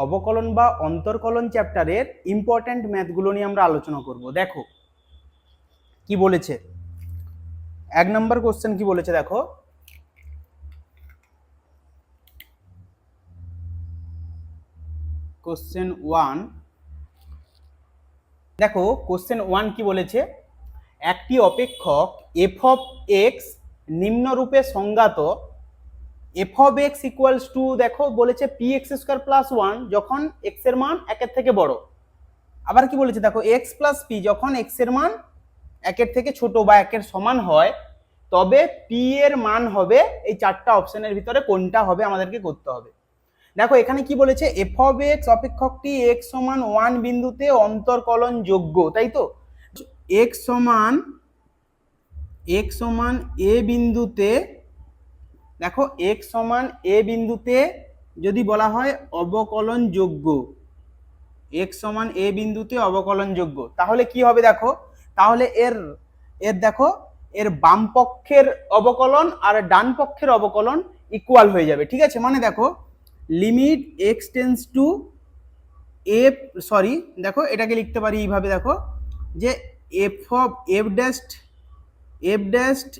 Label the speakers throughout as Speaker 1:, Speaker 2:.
Speaker 1: অবকলন বা অন্তর্কলন চ্যাপ্টারের ইম্পর্ট্যান্ট ম্যাথগুলো নিয়ে আমরা আলোচনা করব। দেখো কি বলেছে, 1 নম্বর কোশ্চেন কি বলেছে দেখো, কোশ্চেন 1। দেখো কোশ্চেন 1 কি বলেছে, একটি অপেক্ষক এফ অফ এক্স নিম্নরূপে সংজ্ঞাত F of x equals to, দেখো বলেছে পি এক্স স্কোয়ার প্লাস 1 যখন এক্স এর মান 1 থেকে বড়। আবার কি বলেছে দেখো, এক্স প্লাস পি যখন এক্স এর মান 1 থেকে ছোট বা 1 সমান হয়, তবে পি এর মান হবে, এই 4টা অপশনের ভিতরে কোনটা হবে আমাদেরকে করতে হবে। দেখো এখানে কি বলেছে, এফ অফ এক্স অপেক্ষকটি এক্স সমান 1 বিন্দুতে অন্তর্কলন যোগ্য, তাই তো। এক্স সমান এ বিন্দুতে, দেখো এক্স সমান এ বিন্দুতে যদি বলা হয় অবকলন যোগ্য, এক্স সমান এ বিন্দুতে অবকলন যোগ্য, তাহলে কি হবে দেখো, তাহলে এর দেখো এর বাম পক্ষের অবকলন আর ডান পক্ষের অবকলন ইকুয়াল হয়ে যাবে, ঠিক আছে। মানে দেখো limit x tends to F, sorry দেখো এটাকে লিখতে পারি এইভাবে, দেখো যে F of F dash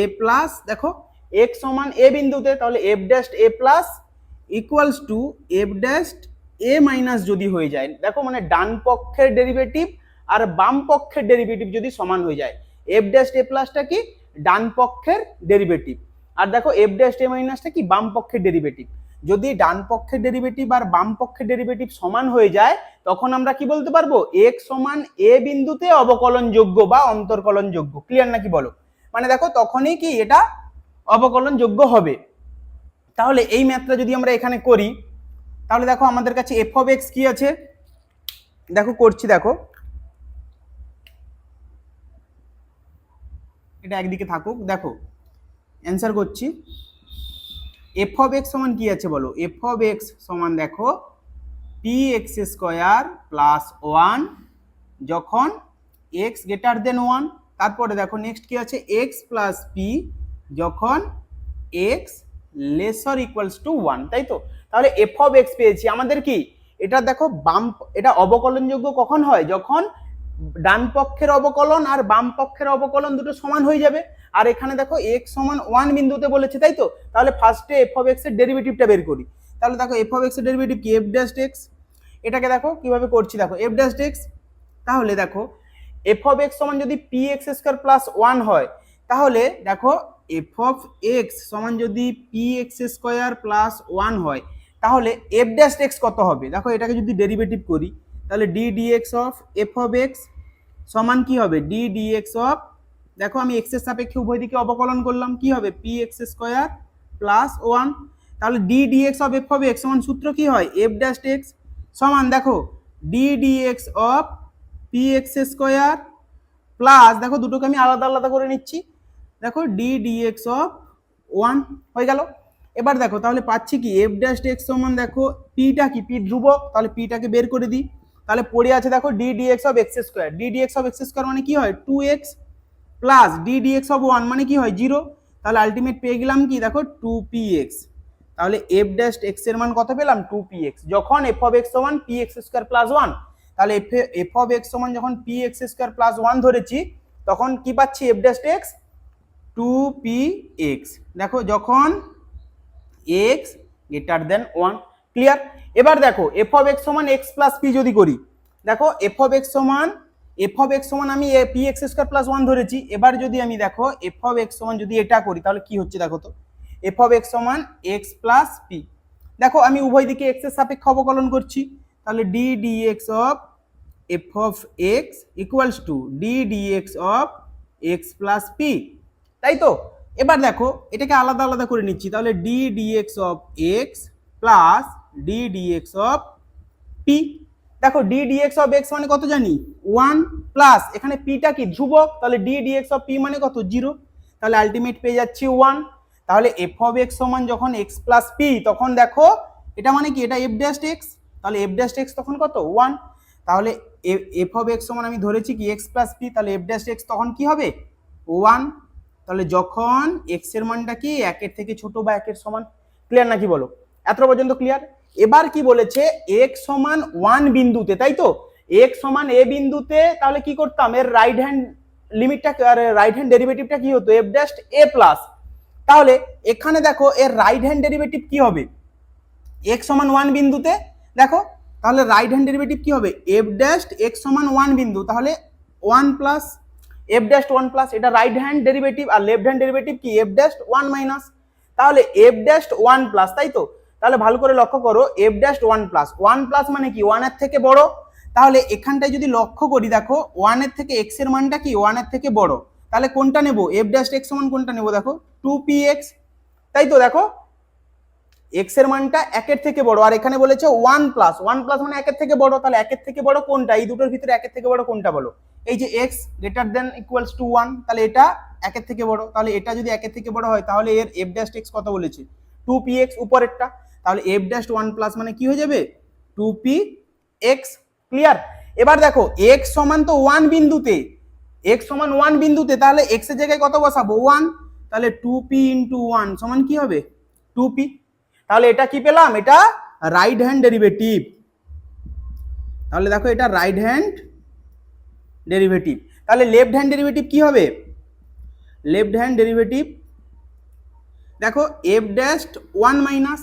Speaker 1: A plus, দেখো এক্স সমান এ বিন্দুতে, তাহলে F dash A plus equals to F dash A minus যদি হয়ে যায়, দেখো মানে ডান পক্ষের ডেরিভেটিভ আর বাম পক্ষের ডেরিভেটিভ যদি সমান হয়ে যায়, এফ ড্যাস্ট এ প্লাসটা কি ডান পক্ষের ডেরিভেটিভ, আর দেখো এফ ড্যাস্ট এ মাইনাসটা কি বাম পক্ষের ডেরিভেটিভ। যদি ডান পক্ষের ডেরিভেটিভ আর বাম পক্ষের ডেরিভেটিভ সমান হয়ে যায়, তখন আমরা কি বলতে পারবো, এক্স সমান এ বিন্দুতে অবকলন যোগ্য বা অন্তর্কলন যোগ্য। ক্লিয়ার নাকি বলো, মানে দেখো তখনই কি এটা অবকলন যোগ্য হবে। তাহলে এই ম্যাথটা যদি আমরা এখানে করি, তাহলে দেখো আমাদের কাছে এফ অফ এক্স কি আছে, দেখো করছি, দেখো এটা একদিকে থাকুক, দেখো অ্যান্সার করছি। এফ অফ এক্স সমান কি আছে বলো, এফ অফ এক্স সমান দেখো পি এক্স স্কোয়ার প্লাস 1 যখন এক্স গ্রেটার দেন 1। তারপরে দেখো নেক্সট কি আছে, এক্স প্লাস পি যখন এক্স লেসার ইকুয়ালস টু 1, তাই তো। তাহলে এফ অফ এক্স পেয়েছি, আমাদের কি এটা দেখো বাম, এটা অবকলনযোগ্য কখন হয়, যখন ডান পক্ষের অবকলন আর বাম পক্ষের অবকলন দুটো সমান হয়ে যাবে। আর এখানে দেখো এক্স সমান 1 বিন্দুতে বলেছে, তাই তো। তাহলে ফার্স্টে এফ অফ এক্স এর ডেরিভেটিভটা বের করি। তাহলে দেখো এফ অফ এক্স এর ডেরিভেটিভ কি, এফ ড্যাশ এক্স, এটাকে দেখো কিভাবে করছি, দেখো এফ ড্যাশ এক্স, তাহলে দেখো এফ অফ এক্স সমান যদি পি এক্স স্কোয়ার প্লাস 1 হয়, তাহলে দেখো এফ অফ এক্স সমান যদি পি এক্স স্কোয়ার প্লাস 1 হয়, তাহলে এফ ড্যাশ এক্স কত হবে, দেখো এটাকে যদি ডেরিভেটিভ করি, তাহলে d dx of f of x সমান কি হবে, ডি ডিএক্স অফ, দেখো আমি এক্স এর সাপেক্ষে উভয় দিকে অবকলন করলাম, কি হবে পি এক্স স্কোয়ার প্লাস 1। তাহলে d dx of f of x সমান সূত্র কি হয়, এফ ড্যাশ এক্স সমান দেখো d dx of p x square plus, দেখো দুটোকে আমি আলাদা আলাদা করে নিচ্ছি, দেখো ডি ডিএক্স অফ 1 হয়ে গেল। এবার দেখো তাহলে পাচ্ছি কি, এফ ড্যাশ এক্স সমান দেখো পিটা কি, পি ধ্রুবক, তাহলে পিটাকে বের করে দিই, তাহলে পড়ে আছে দেখো d dx of x square, d dx of x square মানে কি হয় 2x plus d dx of 1 মানে কি হয় 0, তাহলে আলটিমেট পেয়ে গেলাম কি দেখো 2px। তাহলে এফ ড্যাশ এক্স এর মান কত পেলাম 2px, যখন এফ অফ এক্স সমান পি এক্স স্কোয়ার প্লাস 1। তাহলে এফ অফ এক্স সমান যখন পি এক্স স্কোয়ার প্লাস 1 ধরেছি, তখন কি পাচ্ছি এফ ড্যাশ এক্স 2px, দেখো যখন এক্স গ্রেটার দেন 1। ক্লিয়ার। এবার দেখো এফ অফ এক্স সমান এক্স প্লাস পি যদি করি, দেখো এফ অফ এক্স সমান আমি পি এক্স স্কোয়ার প্লাস 1 ধরেছি। এবার যদি আমি দেখো এফ অফ এক্স সমান যদি এটা করি, তাহলে কি হচ্ছে দেখো তো, এফ অফ এক্স সমান এক্স প্লাস পি, দেখো আমি উভয় দিকে এক্স এর সাপেক্ষে অবকলন করছি, তাহলে d dx of f of x equals to d dx of x plus p, তাই তো। এবার দেখো এটাকে আলাদা আলাদা করে নিচ্ছি, তাহলে d dx of x plus d dx of p, দেখো ডি ডিএক্স অফ এক্স মানে কত জানি 1 প্লাস এখানে পিটা কি ধ্রুবক, তাহলে ডি ডিএক্স অফ পি মানে কত 0, তাহলে আলটিমেট পেয়ে যাচ্ছি 1। তাহলে এফ অফ এক্স সমান যখন এক্স প্লাস পি, তখন দেখো এটা মানে কি, এটা এফ ড্যাশ এক্স, তাহলে এফ ড্যাশ এক্স তখন কত 1। তাহলে এফ অফ এক্স সমান আমি ধরেছি কি এক্স প্লাস পি, তাহলে এফ ড্যাশ এক্স তখন কি হবে 1। তাহলে যখন এক্স এর মানটা কি 1 এর থেকে ছোট বা 1 এর সমান। ক্লিয়ার নাকি বলো, এত পর্যন্ত ক্লিয়ার। এবার কি বলেছে x সমান 1 বিন্দুতে, তাই তো x সমান a বিন্দুতে, তাহলে কি করতাম এর রাইট হ্যান্ড লিমিটটা রাইট হ্যান্ড ডেরিভেটিভটা কি হতো f ড্যাশ a প্লাস। তাহলে এখানে দেখো এর রাইট হ্যান্ড ডেরিভেটিভ কি হবে x সমান 1 বিন্দুতে, দেখো তাহলে রাইট হ্যান্ড ডেরিভেটিভ কি হবে f ড্যাশ x সমান 1 বিন্দু, তাহলে 1 প্লাস f ড্যাশ 1 প্লাস, এটা রাইট হ্যান্ড ডেরিভেটিভ, আর লেফট হ্যান্ড ডেরিভেটিভ কি f ড্যাশ 1 মাইনাস, তাহলে f ড্যাশ 1 প্লাস, তাই তো। তাহলে ভালো করে লক্ষ্য করো f ড্যাশ 1 প্লাস, 1 প্লাস মানে কি 1 এর থেকে বড়, তাহলে এখানটায় যদি লক্ষ্য করি দেখো 1 এর থেকে x এর মানটা কি 1 এর থেকে বড়, তাহলে কোনটা নেব f ড্যাশ x সমান কোনটা নেব দেখো 2px, তাই তো। দেখো x এর মানটা 1 এর থেকে বড়, আর এখানে বলেছে 1 প্লাস, 1 প্লাস মানে 1 এর থেকে বড়, তাহলে 1 এর থেকে বড় কোনটা, এই দুটোর ভিতরে 1 এর থেকে বড় কোনটা বলো, এই যে x greater than equals to 1, তাহলে এটা 1 এর থেকে বড়, তাহলে এটা যদি 1 এর থেকে বড় হয় তাহলে এর f ড্যাশ x কত বলেছে 2px উপরেরটা, তাহলে f ড্যাশ 1 প্লাস মানে কি হয়ে যাবে 2px, ক্লিয়ার। এবার দেখো x সমান তো 1 বিন্দুতে, x সমান 1 বিন্দুতে, তাহলে x এর জায়গায় কত বসাবো 1, তাহলে 2p ইনটু 1 সমান কি হবে 2p, তাহলে এটা কি পেলাম এটা রাইট হ্যান্ড ডেরিভেটিভ, তাহলে দেখো এটা রাইট হ্যান্ড ডেরিভেটিভ। তাহলে লেফট হ্যান্ড ডেরিভেটিভ কি হবে, লেফট হ্যান্ড ডেরিভেটিভ দেখো f ড্যাশ 1 মাইনাস,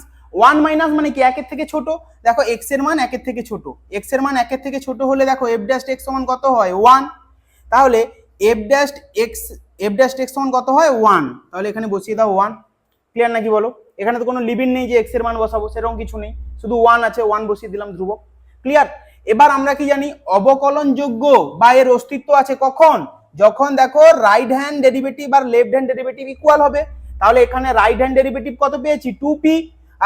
Speaker 1: 1 মাইনাস মানে কি 1 এর থেকে ছোট, দেখো x এর মান 1 এর থেকে ছোট, x এর মান 1 এর থেকে ছোট হলে দেখো f ড্যাশ x সমান কত হয় 1, তাহলে f ড্যাশ x সমান কত হয় 1, তাহলে এখানে বসিয়ে দাও 1, ক্লিয়ার নাকি বলো, এখানে তো কোনো লিমিট নেই যে x এর মান বসাবো, সেরকম কিছু নেই, শুধু 1 আছে, 1 বসিয়ে দিলাম ধ্রুবক, ক্লিয়ার। এবার আমরা কি জানি অবকলনযোগ্য বা এর অস্তিত্ব আছে কখন, যখন দেখো রাইট হ্যান্ড ডেরিভেটিভ আর লেফট হ্যান্ড ডেরিভেটিভ ইকুয়াল হবে, তাহলে এখানে রাইট হ্যান্ড ডেরিভেটিভ কত পেয়েছি 2p,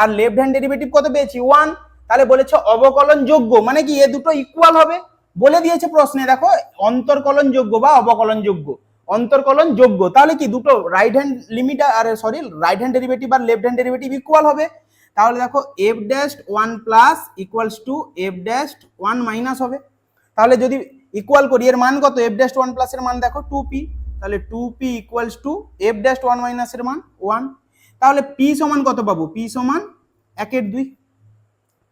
Speaker 1: আর লেফট হ্যান্ড ডেরিভেটিভ কত পেয়েছি 1, তাহলে বলেছে অবকলনযোগ্য মানে কি এ দুটো ইকুয়াল হবে, বলে দিয়েছে প্রশ্নে দেখো অন্তর্কলনযোগ্য বা অবকলনযোগ্য, অন্তর্কলনযোগ্য, তাহলে কি দুটো রাইট হ্যান্ড লিমিট আর সরি রাইট হ্যান্ড ডেরিভেটিভ আর লেফট হ্যান্ড ডেরিভেটিভ ইকুয়াল হবে, তাহলে দেখো f dash 1 plus equals two f dash 1 minus হবে, তাহলে যদি ইকুয়াল করি এর মান কত f ড্যাশ 1 প্লাস এর মান দেখো 2p, তাহলে 2p equals to f dash 1 minus এর মান 1, তাহলে p সমান কত পাবো p সমান 1/2,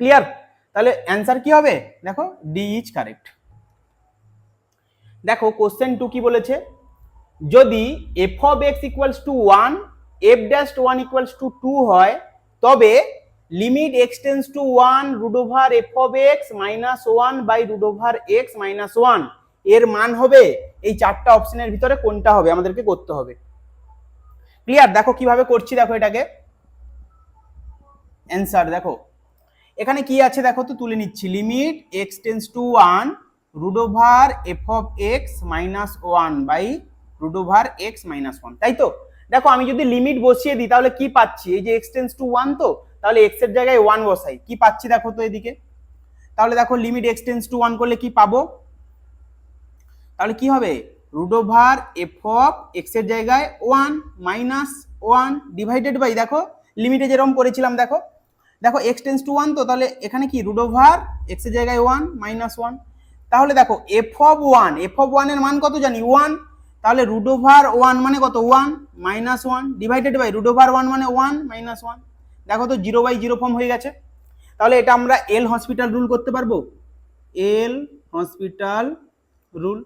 Speaker 1: ক্লিয়ার। তাহলে অ্যান্সার কি হবে দেখো ডি ইজ কারেক্ট। দেখো কোশ্চেন 2 কি বলেছে, যদি f of x equals to 1 f dash 1 equals to 2 হয় তবে limit x tends to 1 root over f of x minus 1 by root over x minus 1 এর মান হবে, এই চারটা অপশনের ভিতরে কোনটা হবে আমাদেরকে করতে হবে, ক্লিয়ার। দেখো কিভাবে করছি, দেখো এটাকে অ্যান্সার দেখো এখানে কি আছে দেখো তো তুলে নিচ্ছি, limit x tends to 1 root over f of x minus 1 by root over x minus 1, তাই তো। দেখো আমি যদি লিমিট বসিয়ে দিই তাহলে কি পাচ্ছি, এই যে x টেন্ডস টু 1 তো, তাহলে x এর জায়গায় 1 বসাই, কি পাচ্ছি দেখো তো এদিকে, তাহলে দেখো লিমিট x টেন্ডস টু 1 করলে কি পাবো, তাহলে কি হবে root over f of x এর জায়গায় 1 মাইনাস 1 ডিভাইডেড বাই দেখো লিমিটে যেরকম করেছিলাম দেখো, দেখো x টেন্ডস টু 1 তো, তাহলে এখানে কি রুট ওভার x এর জায়গায় 1 মাইনাস 1, তাহলে দেখো f of 1 এর মান কত জানি 1, তাহলে রুট ওভার 1 মানে কত 1 minus 1 divided by root over 1 মানে 1 মাইনাস 1, দেখো তো 0/0 ফর্ম হয়ে গেছে, তাহলে এটা আমরা এল হসপিটাল রুল করতে পারবো, এল হসপিটাল রুল।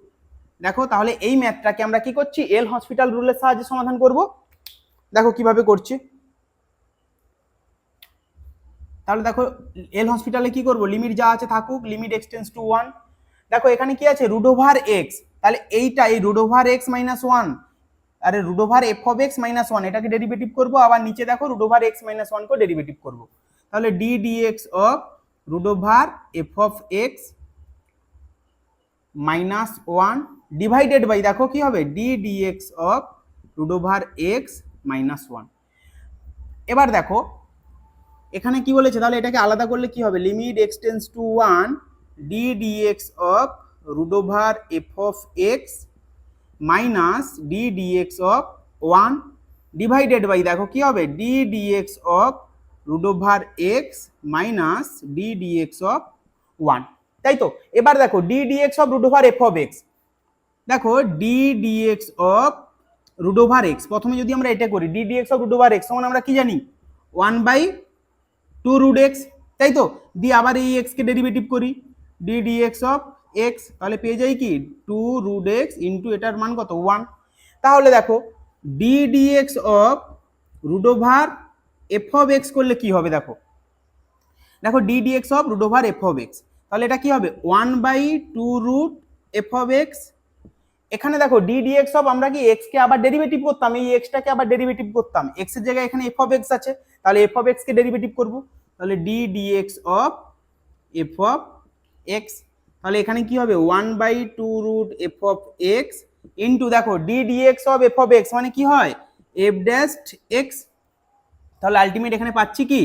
Speaker 1: দেখো তাহলে এই ম্যাথটাকে আমরা কি করছি এল হসপিটাল রুলের সাহায্যে সমাধান করব, দেখো কিভাবে করছি, তাহলে দেখো এল হসপিটালে কি করব লিমিট যা আছে থাকুক, লিমিট x টেন্ডস টু 1, দেখো এখানে কি আছে রুট ওভার x, তাহলে এইটা এই রুট ওভার x মাইনাস 1, আরে root over f of x minus 1 এটাকে ডেরিভেটিভ করব, আবার নিচে দেখো রুট ওভার x মাইনাস 1 কে ডেরিভেটিভ করব, তাহলে d dx of root over f of x minus 1 divided by দেখো কি হবে d dx of root over x minus 1। এবার দেখো এখানে কি বলেছে, তাহলে এটাকে আলাদা করলে কি হবে, limit x tends to 1 d dx of root over f of x minus d dx of 1 divided by দেখো কি হবে d dx of root over x minus d dx of 1, তাই তো। এবার দেখো d dx of root over f of x, দেখো d dx of root over x, প্রথমে যদি আমরা এটা করি d dx of root over x সমান আমরা কি জানি 1/2 রুট x, তাই তো, দিয়ে আবার এই এক্স কে ডেরিভেটিভ করি, ডি ডিএক্স অফ এক্স, তাহলে পেয়ে যাই কি 2√x ইন্টু এটার মান কত 1। তাহলে দেখো d dx of root over f of x করলে কি হবে, দেখো দেখো d dx of root over f of x, তাহলে এটা কি হবে 1/2√f(x)। এখানে দেখো ডি ডিএক্স অফ আমরা কি এক্স কে আবার ডেরিভেটিভ করতাম, এই এক্সটাকে আবার ডেরিভেটিভ করতাম, এক্স এর জায়গায় এখানে এফ অফ এক্স আছে, তাহলে এফ অফ এক্স কে ডেরিভেটিভ করব, তাহলে d dx of f of x, তাহলে এখানে কি হবে 1/2√f(x) ইন্টু দেখো d dx of f of x মানে কি হয় এফ ড্যাশ এক্স, তাহলে আলটিমেট এখানে পাচ্ছি কি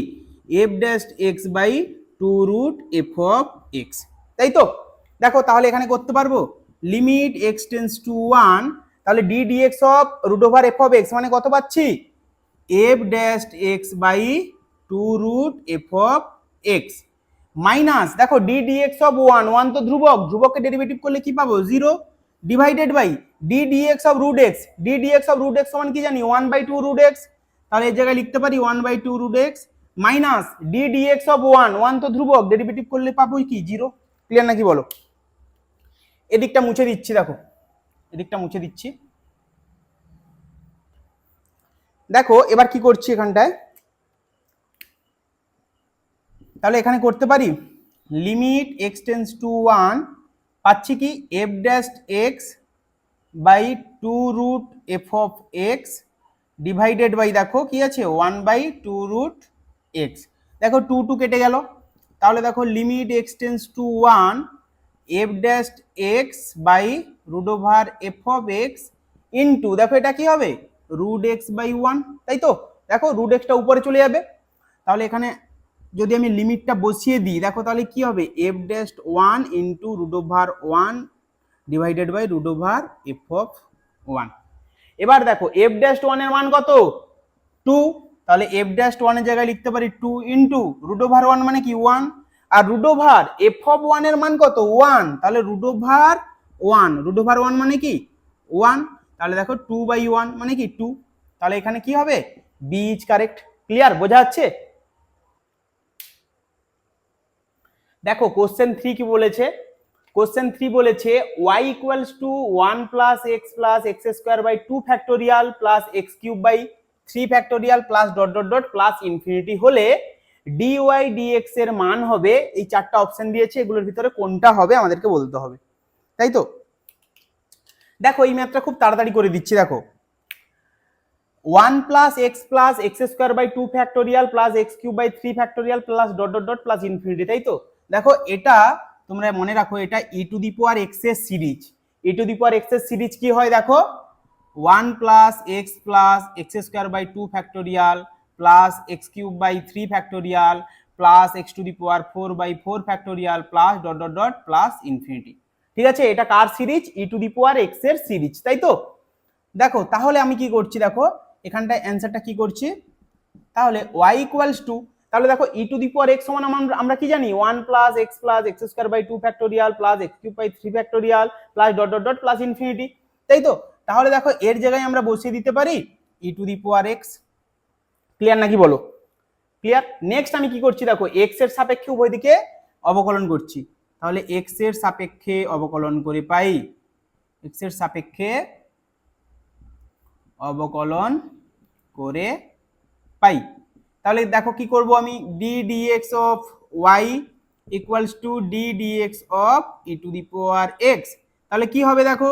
Speaker 1: f dash x by 2√f(x), তাই তো। দেখো তাহলে এখানে করতে পারবো লিমিট এক্স টেন্স টু 1, তাহলে d dx of root over f of x মানে কত পাচ্ছি f dash x by 2√f(x) minus দেখো ডি ডিএক্স অফ 1 তো ধ্রুবক, ধ্রুবককে ডেরিভেটিভ করলে কি পাবো 0 divided by d dx of root x, d dx of root x সমান কি জানি 1/2√x, তাহলে এই জায়গায় লিখতে পারি 1/2√x minus D dx of 1 তো ধ্রুবক, ডেরিভেটিভ করলে পাবো কি 0। ক্লিয়ার নাকি বলো? এদিকটা মুছে দিচ্ছি, দেখো এদিকটা মুছে দিচ্ছি। দেখো এবার কি করছি এখানটায়, তাহলে এখানে করতে পারি লিমিট এক্স টেন্স টু 1 পাচ্ছি কি f dash x by 2√f(x) divided by দেখো কি আছে 1/2√x, দেখো 2 কেটে গেল, তাহলে দেখো limit x tends to 1 f dash x by root over f of x into দেখো এটা কি হবে √x/1, তাই তো। দেখো √x টা উপরে চলে যাবে, তাহলে এখানে যদি আমি লিমিটটা বসিয়ে দিই দেখো তাহলে কি হবে f dash 1 into √1 divided by √f(1). এবার দেখো এফ ড্যাশ 1 এর মান কত 2, তাহলে এফ ড্যাশ 1 এর জায়গায় লিখতে পারি 2 ইন্টু √1 মানে কি 1, আর √f(1) এর মান কত 1, তাহলে √1 মানে কি 1, তাহলে দেখো 2/1 মানে কি 2, তাহলে এখানে কি হবে বি ইজ কারেক্ট। ক্লিয়ার, বোঝা যাচ্ছে? দেখো কোশ্চেন 3 কি বলেছে, কোশ্চেন 3 বলেছে y equals to 1 plus x plus x square by 2 factorial plus x cube by 3 factorial plus dot dot dot plus infinity হলে dy dx এর মান হবে, এই চারটা অপশন দিয়েছে এগুলোর ভিতরে কোনটা হবে আমাদেরকে বলতে হবে, তাই তো। দেখো এই ম্যাথটা খুব তাড়াতাড়ি করে দিচ্ছি, দেখো 1 plus x square by 2 factorial plus x cube by 3 factorial plus dot dot dot plus infinity, তাই তো। দেখো এটা তোমরা মনে রাখো এটা e to the power x এর series, E to the power x এর সিরিজ কি হয় দেখো 1 plus x square by 2 factorial plus x cube by 3 factorial plus x to the power 4/4 factorial plus dot dot dot plus infinity. ঠিক আছে, এটা কার series? E to the power x এর series, তাই তো। দেখো তাহলে আমি কি করছি, দেখো এখানটায় অ্যান্সারটা কি করছি, তাহলে y ইকুয়ালস টু, তাহলে দেখো ই টু দি পাওয়ার এক্স সমান আমরা কি জানি 1 plus x square by 2 factorial plus x cube by 3 factorial plus dot dot dot plus infinity, তাই তো। তাহলে দেখো এর জায়গায় আমরা বসিয়ে দিতে পারি E to the power X. Clear নাকি বলো? ক্লিয়ার। নেক্সট আমি কি করছি, দেখো এক্স এর সাপেক্ষে উভয় দিকে অবকলন করছি, তাহলে এক্স এর সাপেক্ষে অবকলন করে পাই, এক্স এর সাপেক্ষে অবকলন করে পাই, তাহলে দেখো কি করব আমি d dx of y equals to d dx of e to the power x, তাহলে কি হবে দেখো,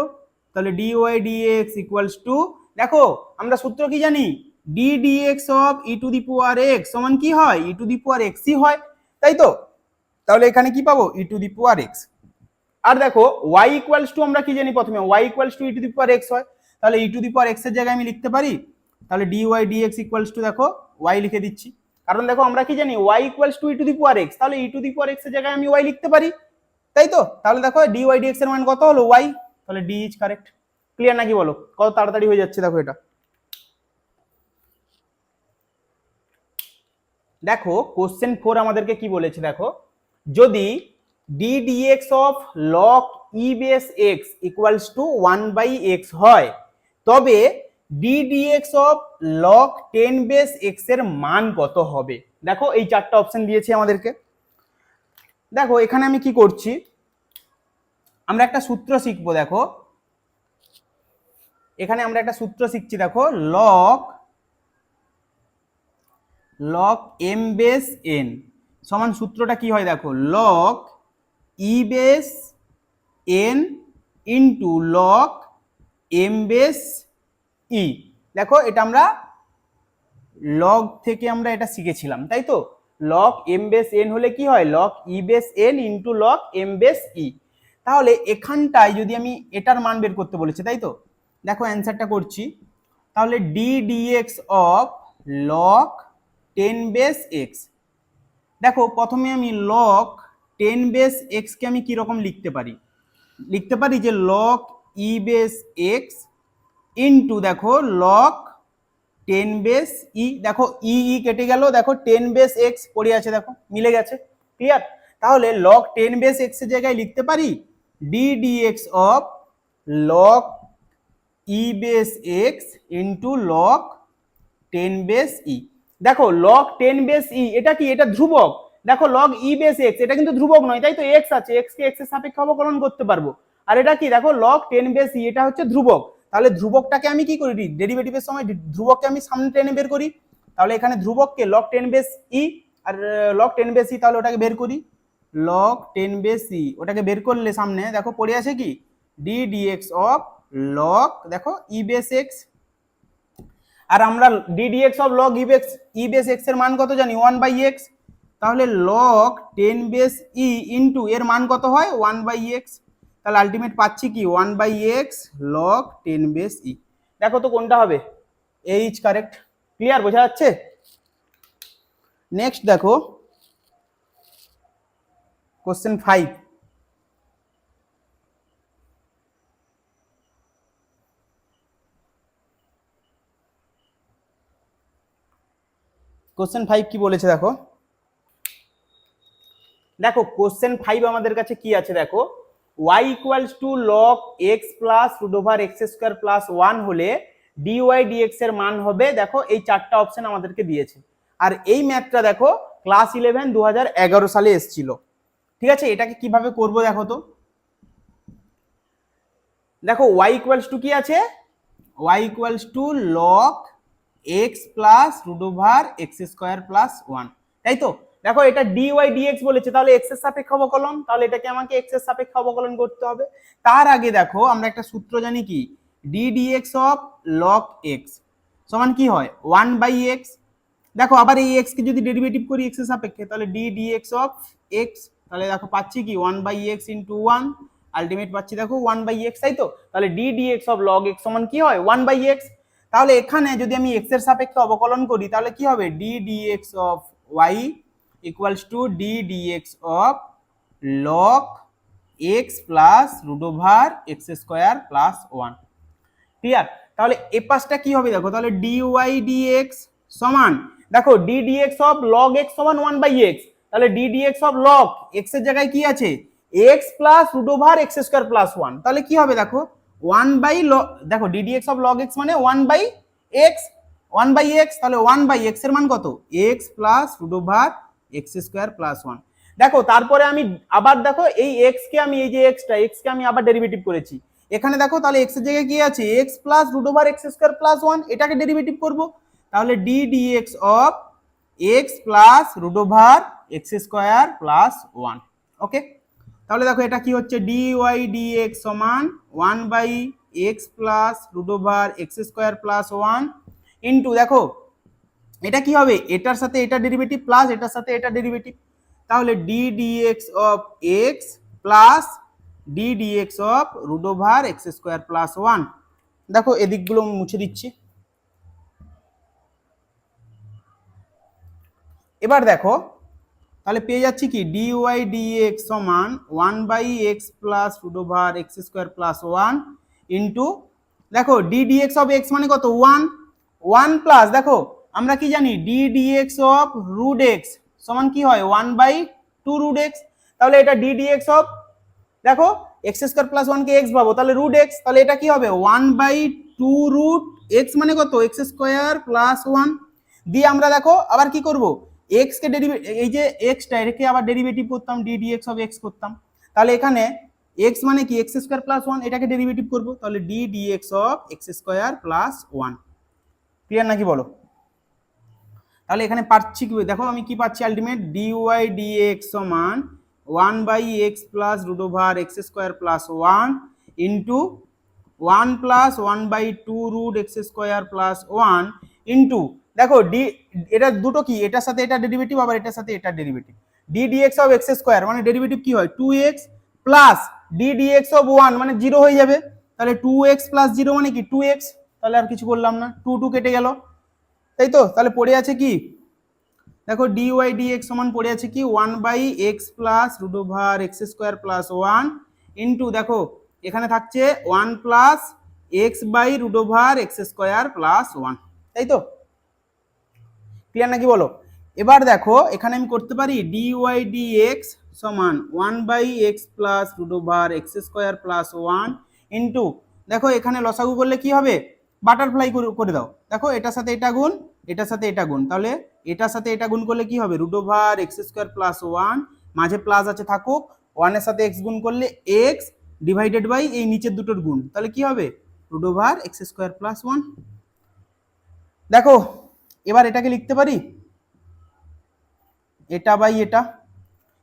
Speaker 1: তাহলে d Y dx equals to, দেখো আমরা সূত্র কি জানি D dx of e to the power x সমান কি হয় ই টু দি পাওয়ার এক্সই হয়, তাই তো। তাহলে এখানে কি পাবো ই টু দি পাওয়ার এক্স, আর দেখো ওয়াই ইকুয়ালস টু আমরা কি জানি প্রথমে y equals to e to the power x হয়, তাহলে ই টু দি পাওয়ার এক্স এর জায়গায় আমি লিখতে পারি তাহলে dy dx ইকুয়ালস টু দেখো y লিখে দিচ্ছি, কারণ দেখো আমরা কি জানি y equals to e to the power x, তাহলে ই টু দি পাওয়ার x এর জায়গায় আমি y লিখতে পারি, তাই তো। তাহলে দেখো dy dx এর মান কত হলো y, তাহলে d ইজ কারেক্ট। ক্লিয়ার নাকি বলো? কত তাড়াতাড়ি হয়ে যাচ্ছে দেখো এটা। দেখো কোশ্চেন 4 আমাদেরকে কি বলেছে, দেখো যদি d dx of log e base x equals to 1/x হয় তবে d dx of log 10 base x এর মান কত হবে। দেখো এই চারটা অপশন দিয়েছে আমাদেরকে, দেখো এখানে আমি কি করছি, আমরা একটা সূত্র শিখবো। দেখো এখানে আমরা একটা সূত্র শিখছি, দেখো লগ এম বেস এন সমান সূত্রটা কি হয়, দেখো log E base N into log M base E. দেখো এটা আমরা লগ থেকে আমরা এটা শিখেছিলাম, তাই তো। লগ এম বেস এন হলে কি হয়, log E base N into log M base E. তাহলে এখানটায় যদি আমি এটার মান বের করতে বলেছি, তাই তো, দেখো অ্যান্সারটা করছি। তাহলে d dx of log 10 base x. দেখো প্রথমে আমি লগ 10 বেস এক্সকে আমি কিরকম লিখতে পারি, লিখতে পারি যে log E base X into দেখো লগ 10 বেস ই। দেখো ই ই কেটে গেল, দেখো 10 বেস এক্স পড়ে আছে, দেখো মিলে গেছে, ক্লিয়ার। তাহলে লগ 10 বেস এক্স এর জায়গায় লিখতে পারি D dx of log E base X into log 10 base E. দেখো লগ 10 বেস ই এটা কি, এটা ধ্রুবক। দেখো লগ ই বেস এক্স এটা কিন্তু ধ্রুবক নয়, তাই তো, এক্স আছে, এক্স কে এক্স এর সাপেক্ষে অবকলন করতে পারবো। আর এটা কি, দেখো লগ 10 বেস ই এটা হচ্ছে ধ্রুবক। তাহলে ধ্রুবকটাকে আমি কি করি, ডেরিভেটিভের সময় ধ্রুবককে আমি সামনে টেনে বের করি। তাহলে এখানে ধ্রুবককে লগ 10 বেস ই আর লগ 10 বেস ই, তাহলে ওটাকে বের করি লগ 10 বেস ই। ওটাকে বের করলে সামনে দেখো পড়ে আছে কি ডি ডিএক্স অফ লগ দেখো ই বেস এক্স। আর আমরা D dx of log E base X এর মান কত জানি, 1/x। তাহলে লগ 10 বেস ই ইন্টু এর মান কত হয় 1/x। তাহলে আলটিমেট পাচ্ছি কি 1/x লগ 10 বেস ই। দেখো তো কোনটা হবে, এ ইজ কারেক্ট। ক্লিয়ার, বোঝা যাচ্ছে। নেক্সট দেখো কোশ্চেন 5। কোশ্চেন 5 কি বলেছে দেখো, দেখো কোশ্চেন 5 আমাদের কাছে কি আছে, দেখো y equals to log x plus root over x square plus 1 হলে ডিওয়াই ডিএক্স এর মান হবে, দেখো এই চারটা অপশন আমাদেরকে দিয়েছে। আর এই ম্যাথটা দেখো ক্লাস 11 2011 সালে এসেছিল। ঠিক আছে, এটাকে কিভাবে করব দেখো তো। দেখো y ইকুয়ালস টু কি আছে, y equals to log x plus root over x square plus 1, তাই তো। দেখো এটা ডিওয়াই ডিএক্স বলেছে, তাহলে এক্স এর সাপেক্ষে অবকলন, তাহলে এটাকে আমাকে এক্স এর সাপেক্ষে অবকলন করতে হবে। তার আগে দেখো আমরা একটা সূত্র জানি কি, d dx of log x সমান কি হয় 1/x। দেখো আবার এই এক্স কে যদি ডেরিভেটিভ করি এক্স এর সাপেক্ষে, তাহলে ডি ডিএক্স অফ এক্স, তাহলে দেখো পাচ্ছি কি 1/x ইন্টু 1, আলটিমেট পাচ্ছি দেখো 1/x, তাই তো। তাহলে d dx of log x সমান কি হয় 1/x। তাহলে এখানে যদি আমি এক্স এর সাপেক্ষে অবকলন করি তাহলে কি হবে, d dx of y equals to d dx of log x plus root over x square plus 1। Clear. তাহলে এ পাশটা কি হবে দেখো, তাহলে ডিওয়াই ডিএক্স সমান দেখো d dx of log x সমান 1/x। তাহলে d dx of log x এর জায়গায় কি আছে, x plus root over x square plus 1। তাহলে কি হবে দেখো 1/log, দেখো d dx of log x মানে 1/x, 1/x। তাহলে 1/x এর মান কত, x plus root over x square plus 1। দেখো তারপরে আমি আবার দেখো এই এক্স কে আমি এই যে এক্স কে আমি আবার ডেরিভেটিভ করেছি এখানে, দেখো তাহলে এক্স এর জায়গায় কি আছে, x plus root over x square plus 1, এটাকে ডেরিভেটিভ করব। তাহলে d dx of x plus root over x square plus 1। Okay, তাহলে দেখো এটা কি হচ্ছে, ডিওয়াই ডিএক্স সমান 1/x plus root over x square plus 1 into দেখো এটা কি হবে, এটার সাথে এটা ডেরিভেটিভ প্লাস এটার সাথে এটা ডেরিভেটিভ। তাহলে d dx of x plus d dx of root over x square plus 1। দেখো এদিকগুলো মুছে দিচ্ছি। এবার দেখো তাহলে পেয়ে যাচ্ছি কি ডিওয়াই ডিএক্স সমান 1/x plus root over x square plus 1 into দেখো ডি ডিএক্স অফ এক্স মানে কত 1 প্লাস দেখো আমরা কি জানি D dx of root x সমান কি হয় 1/2 রুট এক্স। তাহলে এটা ডি ডিএক্স অফ দেখো এক্স স্কোয়ার প্লাস 1 কে এক্স পাবো, তাহলে রুট এক্স, তাহলে এটা কি হবে 1/2 রুট এক্স মানে কত এক্স স্কোয়ার প্লাস 1 দিয়ে আমরা দেখো আবার কি করব, এক্স কে ডেরিভেটিভ, এই যে এক্সটা এটাকে আবার ডেরিভেটিভ করতাম, ডি ডিএক্স অফ এক্স করতাম, তাহলে এখানে এক্স মানে কি এক্স স্কোয়ার প্লাস ওয়ান, এটাকে ডেরিভেটিভ করবো, তাহলে d dx of x square plus one. Clear নাকি বলো? তাহলে এখানে পাচ্ছি কি, দেখো আমি কি পাচ্ছি আলটিমেট, ডি ওয়াই ডিএক্স সমান 1/x plus root over x square plus one into 1 plus 1/2 root x square plus one into, দেখো ডি, এটা দুটো কি, এটার সাথে এটা ডেরিভেটিভ, আবার এটার সাথে এটা derivative, d dx of x square মানে ডেরিভেটিভ কি হয় 2x plus d dx of 1 মানে 0 হয়ে যাবে, তাহলে 2x প্লাস 0 মানে কি 2x, তাহলে আর কিছু বললাম না, 2 কেটে গেল, তাই তো? তাহলে পড়ে আছে কি, দেখো ডি ওয়াই ডিএক্স সমান পড়ে আছে কি 1/x plus root over x square plus one into, দেখো এখানে থাকছে 1 plus x by root over x square plus one, তাই তো? ক্লিয়ার নাকি বলো? এবার দেখো এখানে আমি করতে পারি ডি ওয়াই ডিএক্স সমান 1/x plus root over x square plus one into, দেখো এখানে লসাগু করলে কি হবে, বাটারফ্লাই করে দাও, দেখো এটার সাথে এটা গুণ, এটার সাথে এটা গুণ, তাহলে এটার সাথে এটা গুণ করলে কি হবে root over x square plus one, মাঝে প্লাস আছে থাকুক, ওয়ানের সাথে এক্স গুণ করলে এক্স ডিভাইডেড বাই এই নিচের দুটোর গুণ, তাহলে কি হবে root over x square plus one. দেখো এবার এটাকে লিখতে পারি এটা বাই এটা,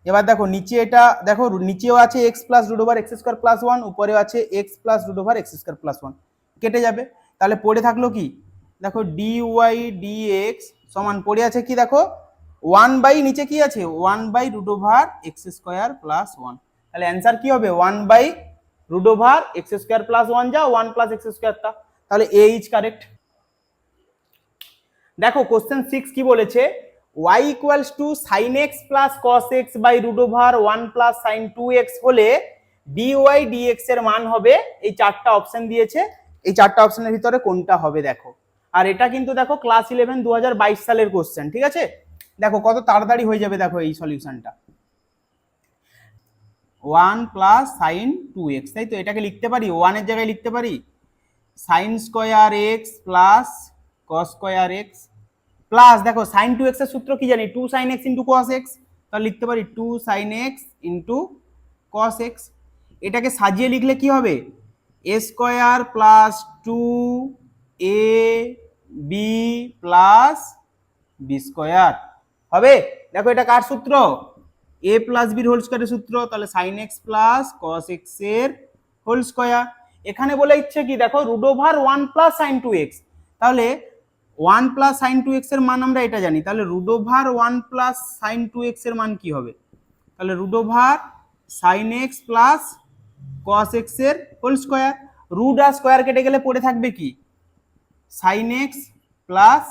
Speaker 1: এবার দেখো নিচে এটা, দেখো নিচেও আছে x plus root over x square plus one, উপরেও আছে x plus root over x square plus one, কেটে যাবে, তাহলে পড়ে থাকলো কি, দেখো ডি ওয়াই ডিএক্স সমান পড়ে আছে কি, দেখো 1 বাই নিচে কি আছে 1 by root over x square plus one, তাহলে অ্যান্সার কি হবে 1 by root over x square plus one, যা 1 প্লাস এক্স স্কোয়ারটা, তাহলে এ ইজ কারেক্ট। দেখো কোশ্চেন 6 কি বলেছে, y equals to sin x plus cos x by root over 1 plus sin 2x হলে dy dx এর মান হবে, এই চারটা অপশন দিয়েছে, এই চারটা অপশনের ভিতরে কোনটা হবে দেখো, আর এটা কিন্তু দেখো ক্লাস 11 2022 সালের কোশ্চেন, ঠিক আছে? দেখো কত তাড়াতাড়ি হয়ে যাবে, দেখো এই সলিউশনটা 1 প্লাস sin 2x, তাই তো? এটাকে লিখতে পারি 1 এর জায়গায় লিখতে পারি sin square x plus cos square x plus, দেখো sin 2x এর সূত্র কি জানি 2 sin x into cos x, তাহলে লিখতে পারি 2 sin x into cos x, এটাকে সাজিয়ে লিখলে কি হবে a square plus 2ab plus b square হবে। দেখো এটা কার সূত্র, a প্লাস b হোল স্কয়ারের সূত্র, তাহলে sin x plus cos x এর হোল স্কয়ার, এখানে বলে ইচ্ছে কি দেখো root over 1 plus sin 2x, তাহলে 1 প্লাস sin 2x এর মান আমরা এটা জানি, তাহলে root over 1 plus sin 2x এর মান কি হবে, তাহলে root over sin x plus cos x এর হোল স্কয়ার, রুট আর স্কয়ার কেটে গেলে পড়ে থাকবে কি sin x plus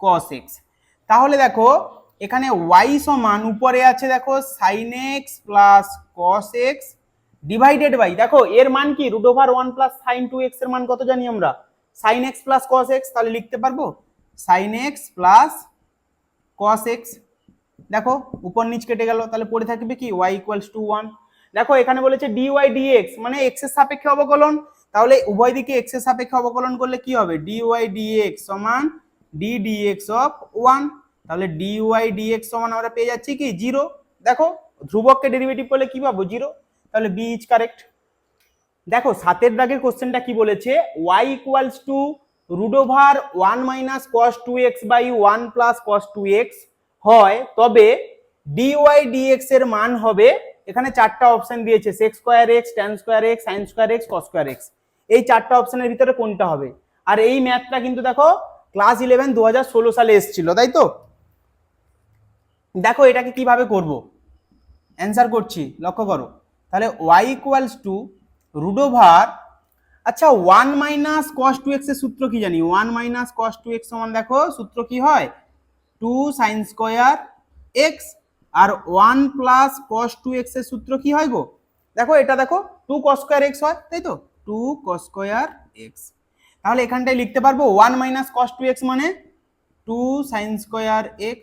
Speaker 1: cos x, তাহলে দেখো এখানে y সমান উপরে আছে দেখো sin x plus cos x divided by, দেখো এর মান কি root over 1 plus sin 2x এর মান কত জানি আমরা sin x plus cos x, তাহলে লিখতে পারবো sin x plus cos x, দেখো উপর নিচ কেটে গেল, তাহলে পড়ে থাকবে কি y ইকুয়ালস টু 1। দেখো এখানে বলেছে dy dx মানে x এর সাপেক্ষে অবকলন, তাহলে উভয় দিকে x এর সাপেক্ষে অবকলন করলে কি হবে dy dx সমান d dx অফ 1, তাহলে dy dx সমান আমরা পেয়ে যাচ্ছি কি 0, দেখো ধ্রুবককে ডেরিভেটিভ করলে কি পাবো 0, তাহলে বি ইজ কারেক্ট। দেখো 7 দাগের কোশ্চেনটা কি বলেছে, y equals to root over 1 minus cos 2x by 1 plus cos 2x হয়, তবে dy dx এর মান হবে, এখানে চারটা অপশন দিয়েছে sec square x tan square x sin square x cos square x, এই চারটা অপশনের ভিতরে কোনটা হবে, আর এই ম্যাথটা কিন্তু দেখো ক্লাস 11 2016 সালে এসেছিল, তাই তো? দেখো এটাকে কিভাবে করব, অ্যান্সার করছি লক্ষ্য করো, তাহলে y equals to root over, আচ্ছা 1 মাইনাস cos 2x এর সূত্র কি জানি 1 মাইনাস cos 2x সমান, দেখো সূত্র কি হয় 2 sin স্কয়ার x, আর 1 প্লাস cos 2x এর সূত্র কি হয় গো, দেখো এটা দেখো 2 cos স্কয়ার x হয়, তাই তো 2 cos স্কয়ার x, তাহলে এখানটায় লিখতে পারবো 1 মাইনাস cos 2x মানে 2 sin স্কয়ার x,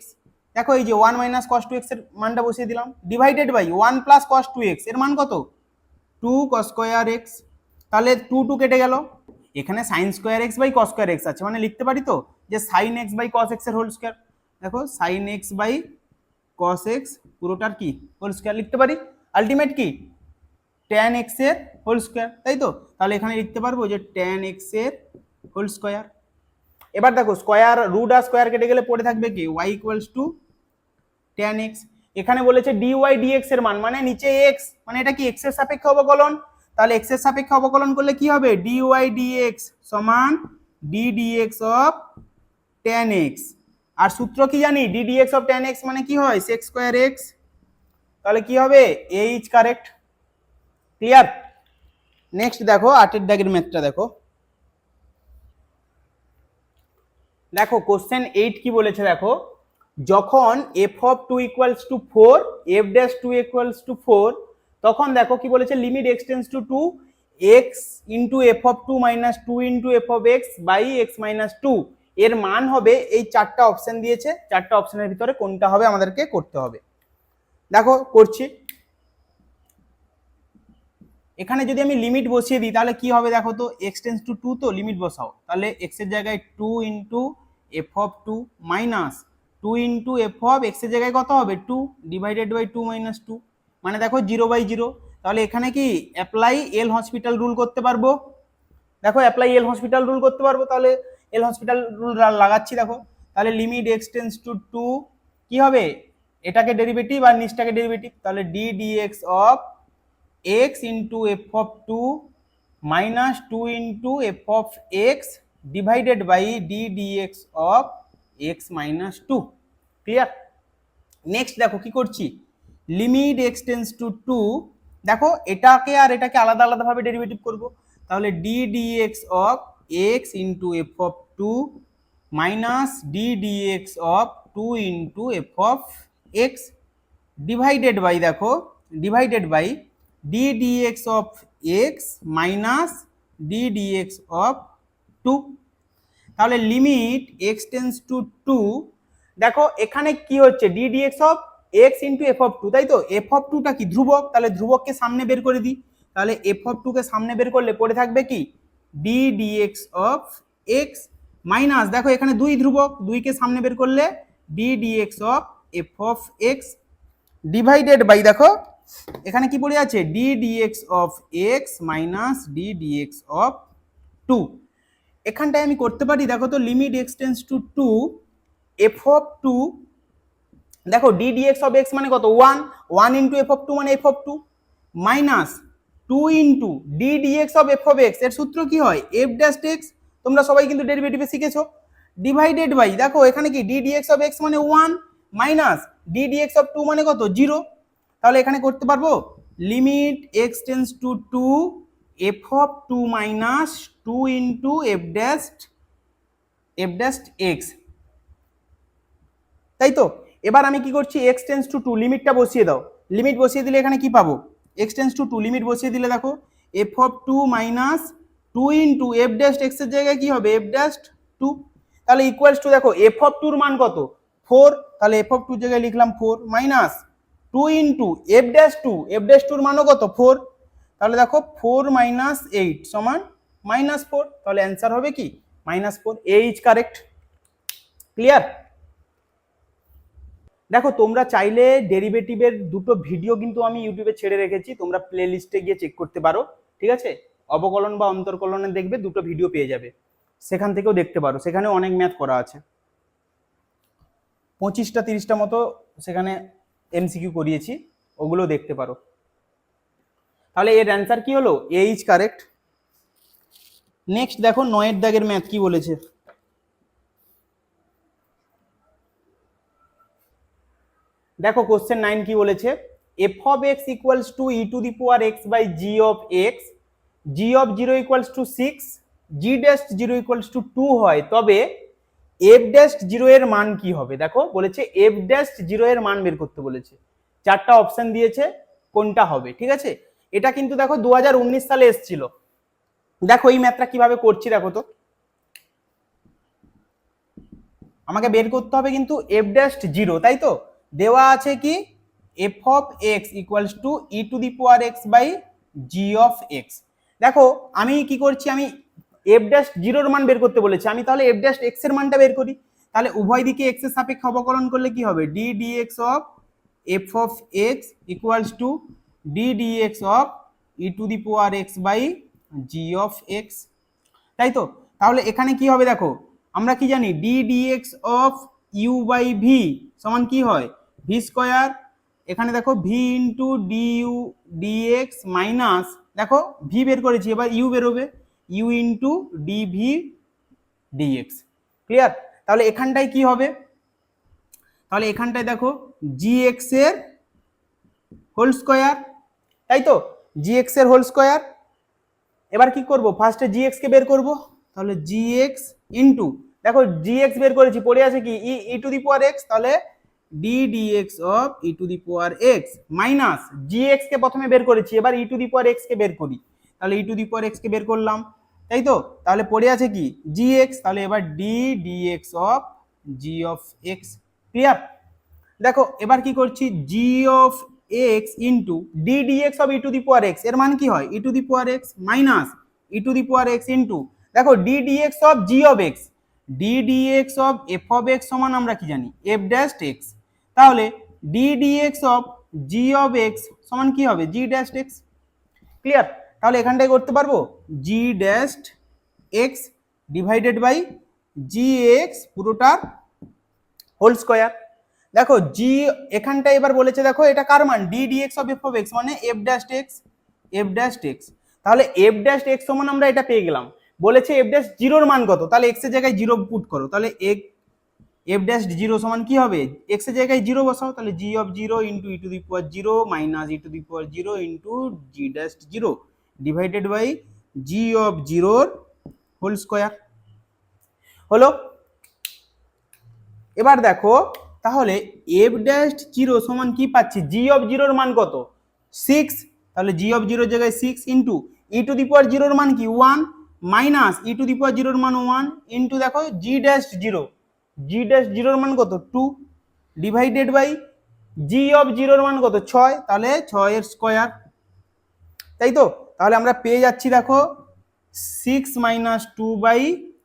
Speaker 1: দেখো এই যে 1 মাইনাস cos 2x এর মানটা বসিয়ে দিলাম, divided by 1 plus cos 2x এর মান কত 2 cos স্কয়ার x, তাহলে 2 কেটে গেল, এখানে sin square x by cos square x আছে, মানে লিখতে পারি তো যে sin x by cos x এর হোল স্কয়ার, দেখো sine X by cos X পুরোটার কি হোল স্কোয়ার লিখতে পারি, আলটিমেট কি ট্যান এক্স এর হোল স্কোয়ার, তাই তো? তাহলে এখানে লিখতে পারবো যে ট্যান এক্স এর হোল স্কোয়ার। এবার দেখো স্কোয়ার রুট আর স্কোয়ার কেটে গেলে পড়ে থাকবে কি y equals to tan x. এখানে বলেছে ডি ওয়াই ডিএক্স এর মান, মানে নিচে এক্স, মানে এটা কি এক্স এর সাপেক্ষে অবকলন। তাহলে এক্স এর সাপেক্ষে অবকলন করলে কি হবে, ডি ওয়াই ডিএক্স সমান D dx of tan X. আর সূত্র কি জানি, D dx of tan X মানে কি হয় সেক স্কোয়ার এক্স। তাহলে কি হবে A is correct. Clear? Next দেখো 8 দাগের ম্যাথটা দেখো। দেখো কোশ্চেন 8 কি বলেছে দেখো, যখন f of 2 equals to 4 f dash 2 equals to 4 তখন দেখো কি বলেছে limit x tends to 2 x into f of 2 minus 2 into f of x by x minus 2 এর মান হবে, এই চারটা অপশন দিয়েছে, চারটা অপশনের ভিতরে কোনটা হবে আমাদেরকে করতে হবে। দেখো করছি, এখানে যদি আমি লিমিট বসিয়ে দিই তাহলে কি হবে দেখো তো, এক্স টেন্স টু 2 তো লিমিট বসাও, তাহলে এক্স এর জায়গায় 2 into f of 2 minus 2 into f of x এর জায়গায় কত হবে 2 ডিভাইডেড বাই 2 মাইনাস 2 মানে দেখো 0/0। তাহলে এখানে কি অ্যাপ্লাই এল হসপিটাল রুল করতে পারবো, দেখো অ্যাপ্লাই এল হসপিটাল রুল করতে পারবো, তাহলে এল হসপিটাল রুল লাগাচ্ছি দেখো। তাহলে লিমিট এক্স টেন্স টু 2 কি হবে, এটাকে ডেরিভেটিভ আর নিচটাকে ডেরিভেটিভ, তাহলে d dx of x into f of 2 minus 2 into f of x divided by d dx of x minus 2। Clear? Next দেখো কি করছি, লিমিট x টেন্স টু 2, দেখো এটাকে আর এটাকে আলাদা আলাদা ভাবে ডেরিভেটিভ করব, তাহলে d dx of x into f of 2 minus d dx of 2 into f of x divided by দেখো divided by d dx of x minus d dx of 2। তাহলে লিমিট x টেন্স টু 2, দেখো এখানে কি হচ্ছে d dx of x into f of 2, তাই তো? f of 2 টা কি ধ্রুবক, তাহলে ধ্রুবককে সামনে বের করে দিই, তাহলে f of 2 কে সামনে বের করলে পড়ে থাকবে কি d dx of x minus, দেখো এখানে 2 ধ্রুবক, 2 কে সামনে বের করলে d dx of f of x divided by, দেখো এখানে কি পড়ে আছে d dx of x minus d dx of 2। এখানটায় আমি করতে পারি দেখো তো limit x tends to 2 f of 2, দেখো d dx of x মানে কত 1 ইন্টু f of 2 মানে f of 2 minus 2 into d dx of f of x, এর সূত্র কি হয় f ড্যাশ x, তোমরা সবাই কিন্তু ডেরিভেটিভে শিখেছো, ডিভাইডেড বাই দেখো এখানে কি d dx of x মানে 1 মাইনাস d dx of 2 মানে কত 0। তাহলে এখানে করতে পারবো limit x tends to 2 f of 2 minus 2 into f dash x, তাই তো? এবার আমি কি করছি x টেন্স টু 2 লিমিটটা বসিয়ে দাও, লিমিট বসিয়ে দিলে এখানে কি পাবো x টেন্স টু 2 লিমিট বসিয়ে দিলে দেখো f of 2 minus 2 into f dash x এর জায়গায় কি হবে f ড্যাশ 2, তাহলে ইকুয়ালস টু দেখো f of 2 এর মান কত 4, তাহলে f of 2 এর জায়গায় লিখলাম 4 মাইনাস 2 ইন্টু f ড্যাশ 2 এর মানও কত 4, তাহলে দেখো 4 মাইনাস 8 সমান মাইনাস 4, তাহলে অ্যান্সার হবে কি minus 4। A is correct. Clear? দেখো তোমরা চাইলে ডেরিভেটিভের দুটো ভিডিও কিন্তু আমি ইউটিউবে ছেড়ে রেখেছি, তোমরা প্লে লিস্টে গিয়ে চেক করতে পারো, ঠিক আছে? অবকলন বা অন্তর্কলনে দেখবে দুটো ভিডিও পেয়ে যাবে, সেখান থেকেও দেখতে পারো, সেখানে অনেক ম্যাথ করা আছে, 25টা 30টা মতো সেখানে এমসিকিউ করিয়েছি, ওগুলো দেখতে পারো। তাহলে এর অ্যান্সার কি হলো এ ইজ কারেক্ট। নেক্সট দেখো 9 দাগের ম্যাথ কি বলেছে, দেখো কোশ্চেন 9 কি বলেছে, f of x equals to e to the power x by g of x, g of 0 equals to 6, g dash 0 equals to 2 হয়, তবে f dash 0 এর মান কি হবে। দেখো বলেছে f dash 0 এর মান বের করতে বলেছে, চারটা অপশন দিয়েছে কোনটা হবে, ঠিক আছে? এটা কিন্তু দেখো 2019 সালে এসেছিল। দেখো এই ম্যাথটা কিভাবে করছি দেখো তো, আমাকে বের করতে হবে কিন্তু f dash 0, তাই তো? দেওয়া আছে কি f of x equals to e to the power x by g of x। দেখো আমি কি করছি, আমি f dash 0 এর মান বের করতে বলেছি, আমি তাহলে f dash x এর মানটা বের করি, তাহলে উভয় দিকে এক্স এর সাপেক্ষে অবকলন করলে কি হবে, d dx of f of x equals to d dx of e to the power x by g of x, তাই তো। তাহলে এখানে কি হবে দেখো, আমরা কি জানি D dx of u by v সমান কি হয় ভি স্কোয়ার, এখানে দেখো v into d u dx minus, দেখো ভি বের করেছি এবার ইউ বেরোবে, u into d v dx, clear. তাহলে এখানটায় কি হবে, তাহলে এখানটায় দেখো জি এক্স এর হোল স্কোয়ার, তাই তো, জি এক্স এর হোল স্কোয়ার। এবার কি করব, ফার্স্টে জি এক্স কে বের করব, তাহলে জি এক্স ইন্টু, দেখো জি এক্স বের করেছি, পড়ে আছে কি e to the power x, তাহলে d dx of e to the power x minus g x কে প্রথমে বের করেছি, এবার ই টু দি পাওয়ার এক্স কে বের করি, তাহলে ই টু দি পাওয়ার এক্স কে বের করলাম, তাই তো। তাহলে পড়ে আছে কি জি এক্স, তাহলে এবার d dx of g of x, clear. দেখো এবার কি করছি, g of x into d dx of e to the power x, এর মান কি হয় e to the power x minus e to the power x into, দেখো d dx of g of x, d dx of f of x সমান আমরা কি জানি f dash x, তাহলে d dx of g of x সমান কি হবে জি dash x, clear. তাহলে এখানটায় করতে পারবো g dash x divided by g x পুরোটার হোল স্কোয়ার। দেখো জি এখানটা এবার বলেছে, দেখো এটা কার মান d dx of f of x মানে f dash x, f dash x, তাহলে এফ ড্যাশ এক্স সমান আমরা এটা পেয়ে গেলাম। বলেছে এফ ড্যাশ জিরোর মান কত, তাহলে এক্স এর জায়গায় জিরো পুট করো, তাহলে এফ ড্যাশ জিরো সমান কি হবে, এক্স এর জায়গায় জিরো বসাও, তাহলে g of zero into e to the power zero minus e to the power zero into g dash zero divided by g of জিরোর হোল স্কোয়ার হলো। এবার দেখো তাহলে এফ ড্যাশ জিরো সমান কি পাচ্ছি, জি অফ জিরোর মান কত 6, তাহলে জি অফ জিরোর জায়গায় 6 ইন্টু ই টু দি পাওয়ার জিরোর মান কি 1 মাইনাস ই টু দি পাওয়ার জিরোর মান 1 ইন্টু দেখো জি ড্যাশ জিরো, জি ড্যাশ জিরোর মান কত 2 ডিভাইডেড বাই জি অফ জিরোর মান কত 6, তাহলে 6 এর স্কোয়ার, তাই তো। তাহলে আমরা পেয়ে যাচ্ছি দেখো 6 মাইনাস 2 বাই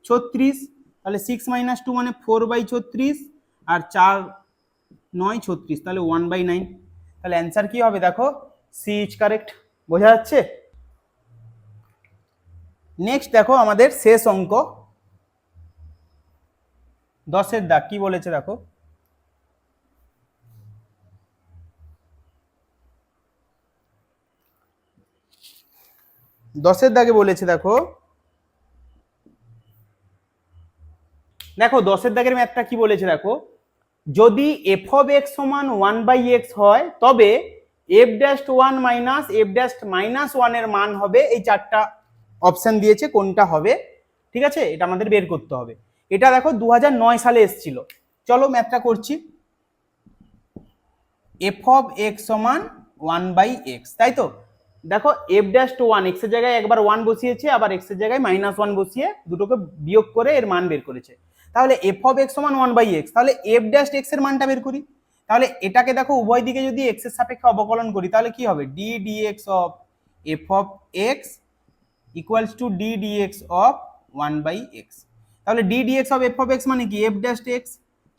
Speaker 1: 36, তাহলে 6 মাইনাস 2 মানে 4 বাই 36 আর 4 9 36, তাহলে 1/9, তাহলে অ্যান্সার কি হবে দেখো সি ইজ কারেক্ট, বোঝা যাচ্ছে। নেক্সট দেখো আমাদের শেষ অঙ্ক 10-এর দাগ কি বলেছে দেখো, দশের দাগে বলেছে দেখো, দেখো 10-এর দাগের ম্যাথটা কি বলেছে দেখো, যদি এফ অফ এক্স সমান 1/x হয় তবে F dash 1 minus F dash minus 1 এর মান হবে, এই চারটা অপশন দিয়েছে কোনটা হবে, ঠিক আছে, এটা আমাদের বের করতে হবে। এটা দেখো 2009 সালে এসেছিল। চলো ম্যাথটা করছি, এফ অফ এক্স সমান 1/x, তাই তো। দেখো এফ ড্যাশ 1 এক্স এর জায়গায় একবার 1 বসিয়েছে, আবার এক্স এর জায়গায় -1 বসিয়ে দুটোকে বিয়োগ করে এর মান বের করেছে। তাহলে এফ অফ এক্স সমান 1/x, তাহলে এফ ড্যাশ এক্স এর মানটা বের করি। তাহলে এটাকে দেখো উভয় দিকে যদি এক্স এর সাপেক্ষে অবকলন করি তাহলে কি হবে, d dx of f of x equals to d dx of 1/x। তাহলে d dx of f of x মানে কি এফ ড্যাশ এক্স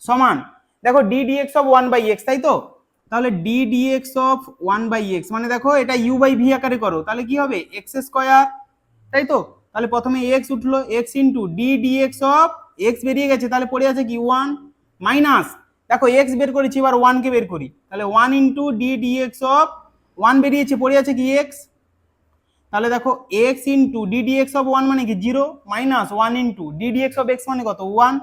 Speaker 1: সমান, দেখো ডি ডিএক্স অফ 1/x, তাই তো। তাহলে ডি ডিএক্স অফ 1/x মানে দেখো এটা ইউ বাই ভি আকারে করো, তাহলে কি হবে এক্স স্কোয়ার, তাই তো। তাহলে প্রথমে এক্স উঠলো, x into d dx of x বেরিয়ে গেছে, তাহলে পড়ে আছে কি 1 মাইনাস, দেখো এক্স বের করেছি এবার 1 কে বের করি, তাহলে 1 ইন্টু ডি ডিএক্স অফ 1 বেরিয়েছে, পড়ে আছে কি এক্স, তাহলে দেখো x into d dx of 1 মানে কি 0 minus 1 into d dx of x মানে কত 1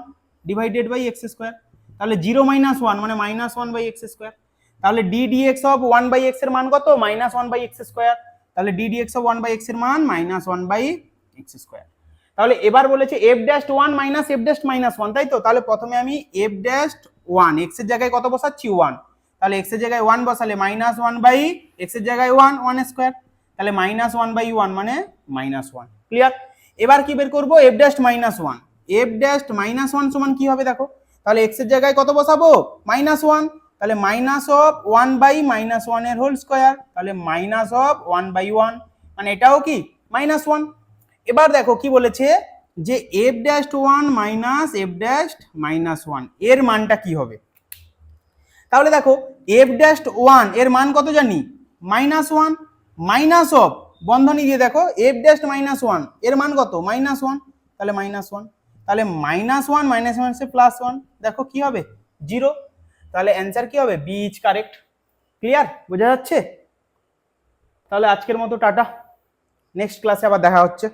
Speaker 1: ডিভাইডেড বাই এক্স স্কোয়ার, তাহলে 0 মাইনাস 1 মানে -1/x স্কোয়ার, তাহলে ডি ডিএক্স অফ 1/x এর মান কত -1/x স্কোয়ার, তাহলে ডি ডিএক্স অফ 1/x এর মান -1/x স্কোয়ার। তাহলে এবার বলেছে F dash 1 minus F dash -1, তাই তো। তাহলে প্রথমে আমি এফ ড্যাশ 1 এক্স এর জায়গায় কত বসাচ্ছি 1, তাহলে এক্স এর জায়গায় 1 বসালে -1/x এর জায়গায় 1 স্কোয়ার, তাহলে -1/1 মানে -1, ক্লিয়ার। এবার কি বের করব এফ ড্যাশ -1, এফ ড্যাশ -1 সমান কি হবে দেখো, তাহলে এক্স এর জায়গায় কত বসাবো -1, তাহলে মাইনাস অফ 1/-1 এর হোল স্কোয়ার, তাহলে মাইনাস অফ 1/1 মানে এটাও কি -1। এবার দেখো কি বলেছে যে F dash one minus F dash minus one এর মানটা কি হবে। তাহলে দেখো এফ ড্যাশ ওয়ান এর মান কত জানি, মাইনাস ওয়ান, মাইনাস অফ বন্ধনী দিয়ে দেখো এফ ড্যাশ মাইনাস ওয়ান এর মান কত, মাইনাস ওয়ান, তাহলে মাইনাস ওয়ান, তাহলে মাইনাস ওয়ান মাইনাস ওয়ান সে প্লাস ওয়ান, দেখো কি হবে, জিরো। তাহলে অ্যান্সার কি হবে, বি ইজ কারেক্ট। ক্লিয়ার, বোঝা যাচ্ছে? তাহলে আজকের মতো টাটা, নেক্সট ক্লাসে আবার দেখা হচ্ছে।